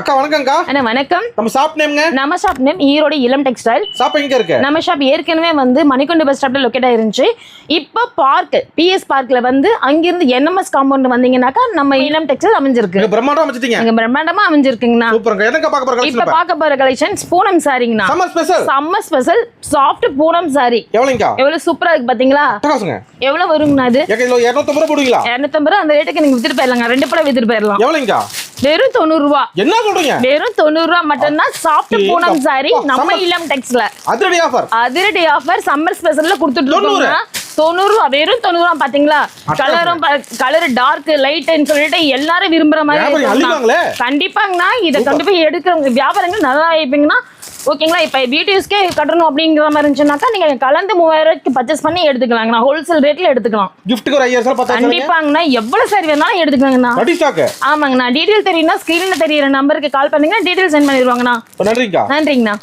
அக்கா வணக்கம்க்கா. அண்ணா வணக்கம். நம்ம ஷாப் நேம்ங்க? நம்ம ஷாப் நேம் ஈரோடு இளம் டெக்ஸ்டைல். ஷாப் எங்க இருக்கு? நம்ம ஷாப் ஏற்கனவே வந்து மணிகொண்டு பஸ் ஸ்டாப்ல லொகேட் ஆயிருந்துச்சு. இப்போ பார்க் பிஎஸ் பார்க்ல வந்து அங்கிருந்து என்எம்எஸ் காம்பவுண்ட் வந்தீங்கன்னாக்கா நம்ம இளம் டெக்ஸ்டைல் அமைஞ்சிருக்கு. பிரம்மாண்டமா அமைச்சிட்டீங்க. இங்க பிரம்மாண்டமா அமைஞ்சிருக்குங்கண்ணா. சூப்பர்ங்க. என்னங்க பார்க்க போற கலெக்ஷன்? இப்ப பார்க்க போற கலெக்ஷன்ஸ் பூனம் சாரிங்கண்ணா. Summer special soft Poonam sari. எவ்வளவுங்க? எவ்வளவு சூப்பரா இருக்கு பாத்தீங்களா? அட்டகாசங்க. எவ்வளவு வருங்கண்ணா இது? ஏங்க இதுல 250 ரூபாய் போடுவீங்களா? 250 ரூபாய் அந்த ரேட்டுக்கு நீங்க வித்துட்டு போயிடலாங்க. 2 பழம் வித்துட்டு போயிடலாம். எவ்வளவுங்க? வெறும் 90 ரூபாய். என்ன சொல்றீங்க? வெறும் 90 ரூபாய் மட்டும் தான் சாஃப்ட் பூனம் சாரி நம்ம இளம் டெக்ஸ்டைல்ல. அதிரடி ஆஃபர் சம்மர் ஸ்பெஷல்ல கொடுத்துட்டு இருக்கோம்னா 90 ரூபாய். வெறும் 90 ரூபாய் பாத்தீங்களா? கலர் டார்க் லைட்னு சொல்லிட்டு எல்லாரும் விரும்புற மாதிரி கண்டிப்பாங்கண்ணா. இதை கொண்டு போய் எடுக்கிறவங்க வியாபாரங்கள் நல்லா ஆயிப்பீங்கன்னா ஓகேங்களா. இப்ப பியூட்டிஸ்க்கே கட்டணும் அப்படிங்கிற மாதிரி இருந்துச்சுனாக்கா நீங்க கலந்து 3000 ரூபாய்க்கு பர்ச்சேஸ் பண்ணி எடுத்துக்கலாங்கண்ணா. ஹோல்சேல் ரேட்ல எடுத்துக்கலாம். கிஃப்ட்டுக்கு ஒரு 5000 ரூபாய் கண்டிப்பாங்கண்ணா. எவ்வளவு சாரி வேணாலும் எடுத்துக்கலாங்கண்ணா. ஆமாங்கண்ணா. டீடைல் தெரியும்னா ஸ்கிரீன்ல தெரியுற நம்பருக்கு கால் பண்ணுங்க. டீடைல் சென்ட் பண்ணிடுவாங்கண்ணா. நன்றிங்கண்ணா.